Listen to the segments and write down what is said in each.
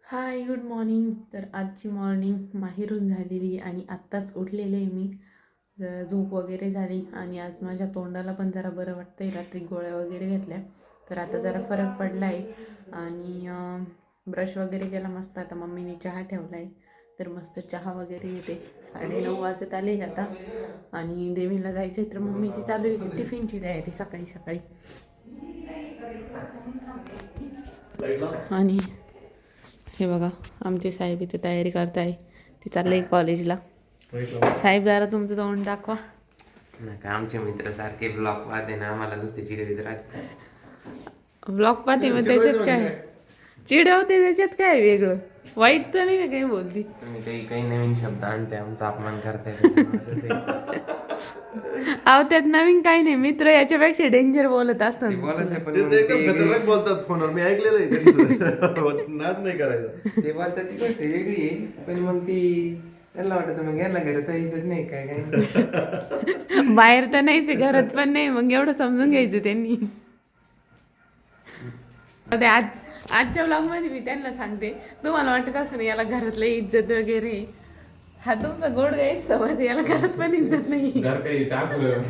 हाय, good morning. तर आजची morning माहेरून झालेली आणि आत्ताच उठलेले आहे मी. झोप वगैरे झाली आणि आज माझ्या तोंडाला पण जरा बरं वाटतं आहे. रात्री गोळ्या वगैरे घेतल्या तर आता जरा फरक पडला आहे. आणि ब्रश वगैरे केला मस्त. आता मम्मीने चहा ठेवला आहे तर मस्त चहा वगैरे येते. 9:30 वाजत आले आता आणि देवीला जायचं आहे तर मम्मीची चालू आहे टिफिनची तयारी सकाळी सकाळी. आणि हे बघा आमचे साहेब इथे तयारी करताय. ते चाललंय कॉलेजला. साहेब जरा तुमचं तोंड दाखवा. नका आमचे मित्र सारखे ब्लॉक पाहते ना, आम्हाला नुसते चिडवीत राहते. ब्लॉग पाहते मग त्याच्यात काय चिडवते, त्याच्यात काय वेगळं वाईट तर नाही ना काही बोलती. तुम्ही काही काही नवीन शब्द आणते, आमचा अपमान करताय. अहो त्यात नवीन काही नाही. मित्र याच्यापेक्षा डेंजर बोलत असतात. बोलत आहे पण ते मग एकदम ते खतरनाक बोलतात फोनवर. मी ऐकलेलं आहे त्यांचं. नाद नाही करायचा. ते बोलतात ती गोष्ट वेगळी आहे, पण मग ती त्यांना वाटत मग यायला घरात इथंच नाही काय काय. बाहेर तर नाहीच आहे, घरात पण नाही. मग एवढं समजून घ्यायचं त्यांनी. ते आजच्या ब्लॉगमध्ये मी त्यांना सांगते, तुम्हाला वाटत असं नाही याला घरातलं इज्जत वगैरे. हा तुमचा गोड गैरसमज, याला घरात पण इज्जत नाही. घर काही टाकलं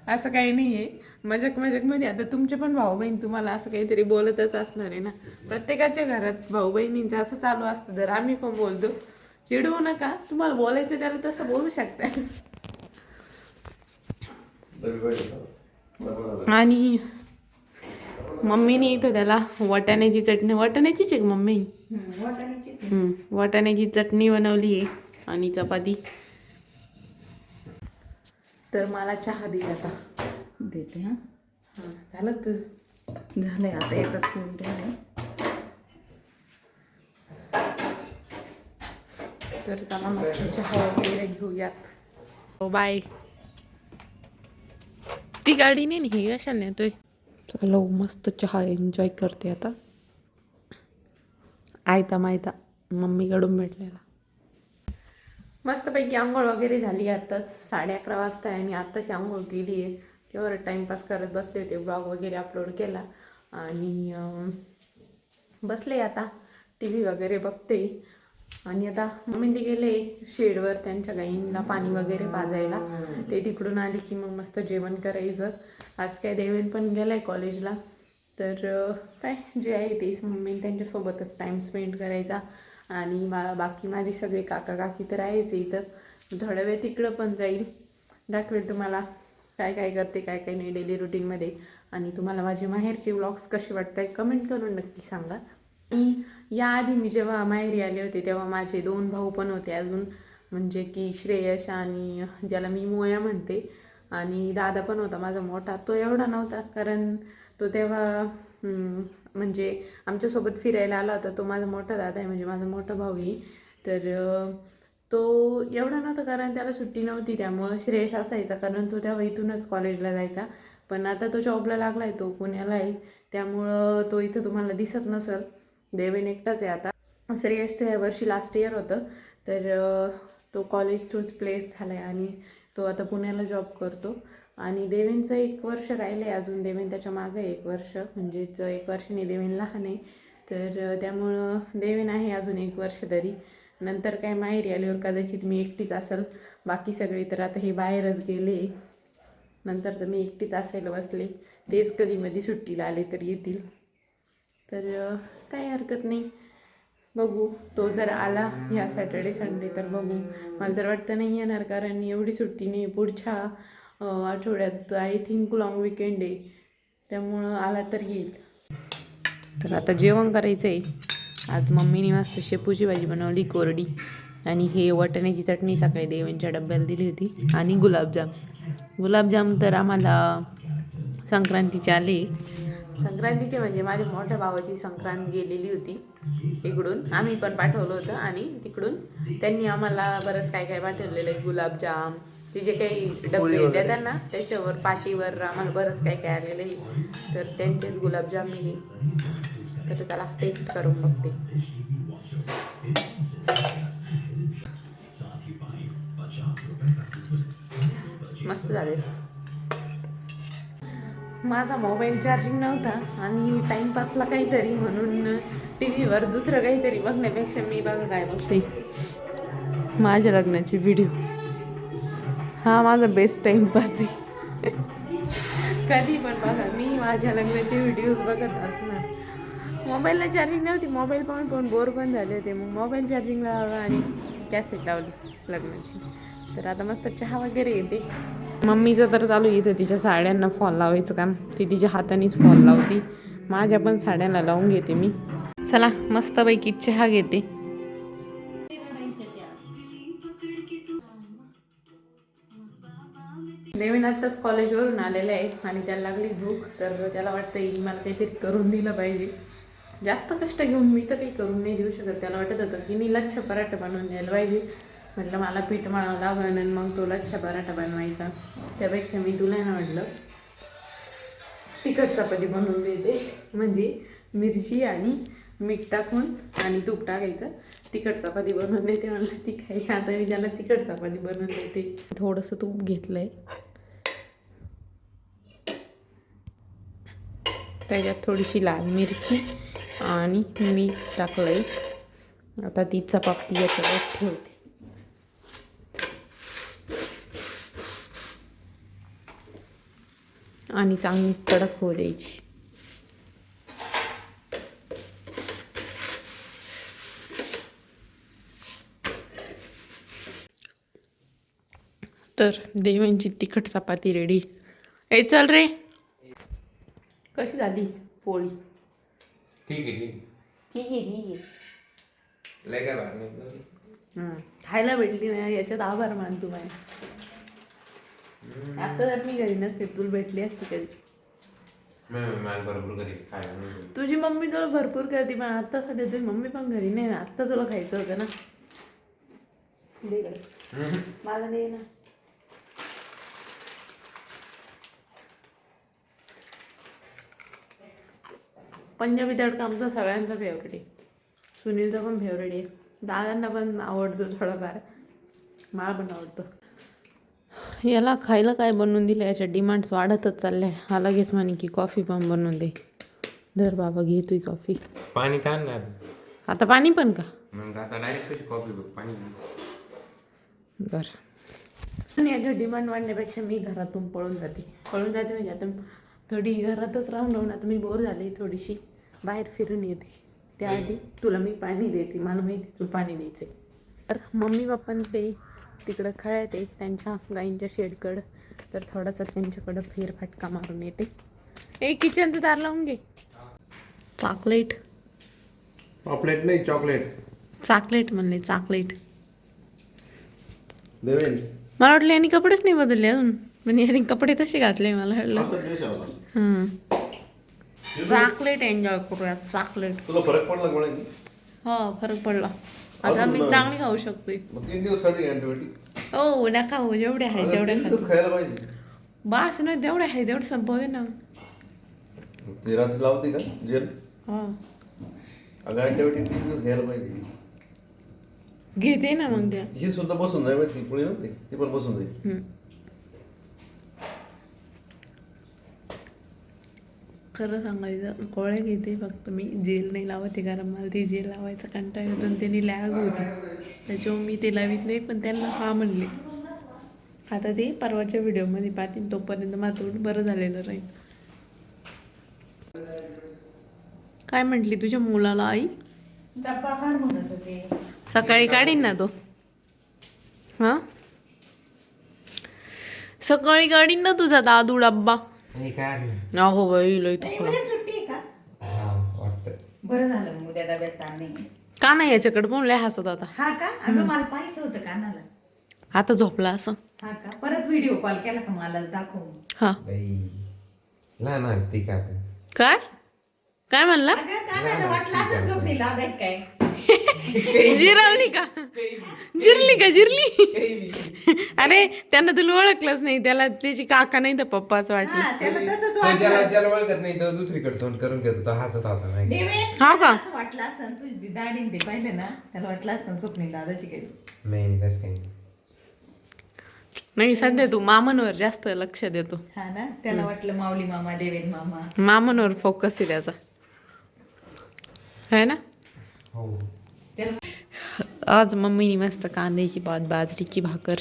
असं काही नाही आहे. मजाकमध्ये आता तुमचे पण भाऊ बहीण तुम्हाला असं काहीतरी बोलतच असणार आहे ना. प्रत्येकाच्या घरात भाऊ बहिणींचं असं चालू असतं. तर आम्ही पण बोलतो, चिडवू नका. तुम्हाला बोलायचं त्याला तसं बोलू शकता. आणि मम्मीने इथं त्याला वाटाण्याची चटणी, वाटाण्याचीच आहे मम्मी, वाटाण्याची चटणी बनवली आहे आणि चपाती. तर मला चहा दे आता. देते. हां झालं तर झालंय आता एकच मिनिट आहे. तर चला मस्त चहा वगैरे घेऊयात. हो बाय. ती गाडी नाही ही कशाने येतोय. चलो मस्त चहा एन्जॉय करते आता. आयता मायता मम्मीकडून भेटलेला. मस्तपैकी आंघोळ वगैरे झाली. आत्ताच 11:30 वाजता आहे आणि आत्ताची आंघोळ केली आहे. तेवढं टाईमपास करत बसले होते. ब्लॉग वगैरे अपलोड केला आणि बसले आता टी व्ही वगैरे बघते. आणि आता मम्मी ते गेले शेडवर त्यांच्या गाईंना पाणी वगैरे पाजायला. ते तिकडून आली की मग मस्त जेवण करायचं. आज काय देवेन पण गेला आहे कॉलेजला. तर काय जे आहे तेच मम्मी त्यांच्यासोबतच टाईम स्पेंड करायचा. आणि बाकी माझी सगळे काका काकी तर आहेच इथं. थोडा वेळ तिकडं पण जाईल. दाखवेल तुम्हाला काय काय करते काय काय नाही डेली रुटीनमध्ये. आणि तुम्हाला माझे माहेरचे व्लॉग्स कसे वाटत कमेंट करून नक्की सांगा. आणि याआधी मी जेव्हा माहेरी आले होते तेव्हा माझे 2 भाऊ पण होते अजून, म्हणजे की श्रेयश आणि ज्याला मी मोया म्हणते. आणि दादा पण होता माझा मोठा. तो एवढा नव्हता कारण तो तेव्हा म्हणजे आमच्यासोबत फिरायला आला होता. तो माझा मोठा दादा आहे, म्हणजे माझा मोठा भाऊ आहे. तर तो एवढा नव्हता कारण त्याला सुट्टी नव्हती. त्यामुळं श्रेयश असायचा कारण तो तेव्हा इथूनच कॉलेजला जायचा. पण आता तो जॉबला लागला आहे, तो पुण्याला आहे. त्यामुळं तो इथं तुम्हाला दिसत नसेल. देवेन एकटाच आहे आता. श्रेयश तर यावर्षी लास्ट इयर होतं. तर तो कॉलेज थ्रूच प्लेस झाला आहे आणि तो आता पुण्याला जॉब करतो. आणि देवेंचं 1 वर्ष राहिलं आहे अजून. देवेन त्याच्या मागं 1 वर्ष, म्हणजेच 1 वर्षाने देवेन लहान आहे. तर त्यामुळं देवेन आहे अजून 1 वर्ष तरी. नंतर काय माहेरी आल्यावर कदाचित मी एकटीच असेल. बाकी सगळे तर आता हे बाहेरच गेले. नंतर तर मी एकटीच असायला बसले. तेच कधी मध्ये सुट्टीला आले तर येतील. तर काही हरकत नाही, बघू. तो जर आला ह्या सॅटर्डे संडे तर बघू. मला तर वाटतं नाही येणार कारण एवढी सुट्टी नाही. पुढच्या आठवड्यात आय थिंक लॉंग विकेंड आहे. त्यामुळं आला तर येईल. तर आता जेवण करायचं आहे. आज मम्मीने मस्त शेपूची भाजी बनवली कोरडी. आणि हे वाटाण्याची चटणी सकाळी देवांच्या डब्याला दिली होती. आणि गुलाबजाम तर आम्हाला संक्रांतीचे आले. संक्रांतीचे म्हणजे माझ्या मोठ्या भावाची संक्रांत गेलेली होती इकडून. आम्ही पण पाठवलं होतं आणि तिकडून त्यांनी आम्हाला बरंच काय काय पाठवलेलं आहे. गुलाबजाम, ते जे काही डबे देतात ना त्याच्यावर पाटीवर आम्हाला बरंच काय काय आलेलं आहे. तर त्यांचेच गुलाबजाम मी तर त्याला टेस्ट करून बघते. मस्त झाले. माझा मोबाईल चार्जिंग नव्हता आणि टाईमपासला काहीतरी म्हणून टी व्हीवर दुसरं काहीतरी बघण्यापेक्षा मी बघा काय बघते माझ्या लग्नाची व्हिडिओ. हा माझा बेस्ट टाईमपास आहे. कधी पण बघा मी माझ्या लग्नाचे व्हिडिओज बघत असणार. मोबाईलला चार्जिंग नव्हती, मोबाईल पाहून पाहून बोर पण झाले होते. मग मोबाईल चार्जिंग लावला आणि कॅसेट लावली लग्नाची. तर आता मस्त चहा वगैरे येते. मम्मीचं तर चालू येतं तिच्या साड्यांना फॉल लावायचं काम. ती तिच्या हातानेच फॉल लावते. माझ्या पण साड्यांना लावून घेते मी. चला मस्तपैकी चहा घेते. देवीन आत्ताच कॉलेजवरून आलेलं आहे आणि त्याला लागली भूक. तर त्याला वाटतं ही मला काहीतरी करून दिलं पाहिजे. जास्त कष्ट घेऊन मी तर काही करून नाही देऊ शकत. त्याला वाटत होतं की मी लच्छा पराठा बनवून द्यायला पाहिजे. म्हटलं मला पीठ मळावं लागेल आणि मग तो लच्छा पराठा बनवायचा. त्यापेक्षा मी तुला ना म्हटलं तिखट चपाती बनवून देते. म्हणजे मिरची आणि मीठ टाकून आणि तूप टाकायचं. तिखट चपाती बनवून देते म्हणलं ती काही. आता मी त्याला तिखट चपाती बनवून देते. थोडंसं तूप घेतलंय, त्याच्यात थोडीशी लाल मिरची आणि मीठ टाकलंय. आता ती चपाती याच्यावर ठेवते. आणि चांगली कडक होऊ द्यायची. तर देवांची तिखट चपाती रेडी. ए चल रे. कशी झाली पोळी? ठीक आहे ठीक ठीक आहे ठीक आहे. आहे. लय काय बाहेर नाही. खायला भेटली नाही याच्यात आभार मान तू माझ्या. आता जर मी घरी नसते तुला भेटली असती कधी. मला बरोबर घरी खायला नाही. तुझी मम्मी तुला भरपूर करते पण आता सध्या तुझी मम्मी पण घरी नाही ना. आत्ता तुला खायचं होतं ना. दे इकडे. मला दे ना. पंजाबी तडका आमचा सगळ्यांचा फेवरेट आहे. सुनीलचा पण फेवरेट आहे. दादांना पण आवडतो थोडाफार. मला पण आवडतो. याला खायला काय बनवून दिलं याच्या डिमांड्स वाढतच चालल्या. हा लगेच म्हणे की कॉफी पण बनवून दे. धर बाबा घे तुझी कॉफी. पाणी ताण ना आता पाणी पण का? मग आता डायरेक्ट कशी कॉफी बघ पाणी. बरं. आणि याच्या डिमांड वाढण्यापेक्षा मी घरातून पळून जाते म्हणजे आता थोडी घरातच राहून आता मी बोर झाले. थोडीशी बाहेर फिरून येते. त्याआधी तुला मी पाणी देते. मला माहिती तुला पाणी द्यायचे. तर मम्मी पप्पा ते तिकडं खळ्यात आहे त्यांच्या गाईंच्या शेडकडं. तर थोडासा त्यांच्याकडं फेरफटका मारून येते. एक किचनचं दार लावून घे. चॉकलेट चॉकलेट नाही चॉकलेट. चॉकलेट म्हणले चॉकलेट. देवेन मला वाटलं यांनी कपडेच नाही बदलले अजून. म्हणजे यांनी कपडे तसे घातले मला वाटलं. चॉकलेट एन्जॉय करूया. चॉकलेट तुला फरक पडला कोणी? हो फरक पडला. आता मी चांगली खाऊ शकते. 3 दिवस खाते अँटीबायोटिक. हो नका हो जेवढे आहे तेवढे 3 दिवस खायला पाहिजे. बास नाही जेवढे आहे तेवढे संपवते ना. ते रात्री लावते का जेल? हो अगं अँटीबायोटिक 3 दिवस घ्यायला पाहिजे. घेते ना मग त्या. ही सुद्धा बसून जाईल ती पुढे नव्हती ती पण बसून जाईल. खरं सांगायचं गोळ्या घेते फक्त मी. जेल नाही लावते कारण मला ते जेल लावायचा कंटाळा येतो आणि त्यांनी लॅग होती. त्याच्यामुळे मी ते लावित नाही. पण त्यांना हा म्हणले. आता ते परवाच्या व्हिडिओमध्ये पाहतील तोपर्यंत माझं बरं झालेलं राहील. काय म्हटली तुझ्या मुलाला आई? डब्बा काढ म्हणत होते. सकाळी काढीन ना तो. हां सकाळी काढीन ना तुझा दादू डब्बा. अहो बाई लय तुला उद्या सुट्टी आहे का? बरं झालं मग उद्या डब्यात ताण नाही. का नाही याच्याकडे पण लय हसत होता. हा का? अगं मला पाहायचं होतं कानाला. आता झोपला असं. हा का? परत व्हिडिओ कॉल केला का मला दाखव. हा लहान असते का काय काय म्हणला? अगं कानाला वाटलं असं झोपणी लागाय काय. जिरवली का? जिरली का? जिरली? अरे त्यांना तुला ओळखलंच नाही. त्याला त्याची काका नाही तर पप्पा असं वाटलं. हा, त्याला तसंच तो वाटलं. ज्याला ओळखत नाही तो दुसरीकडे तोंड करून घेतो. तो हसत होता नाही. देवेन, हा का? असं वाटलं असं तुझी दाढी ते पाहिलं ना त्याला वाटलं असं स्वप्नील दादाची काही. नाही तसं काही नाही. नाही सध्या तू मामांवर जास्त लक्ष देतो. हा ना, त्याला वाटलं माऊली मामा देवेन मामा. मामांवर फोकस आहे त्याचा, है ना. हो. आज मम्मीने मस्त कांद्याची पात, बाजरीची भाकर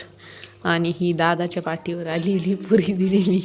आणि ही दादाच्या पाठीवर आलेली पुरी दिलेली.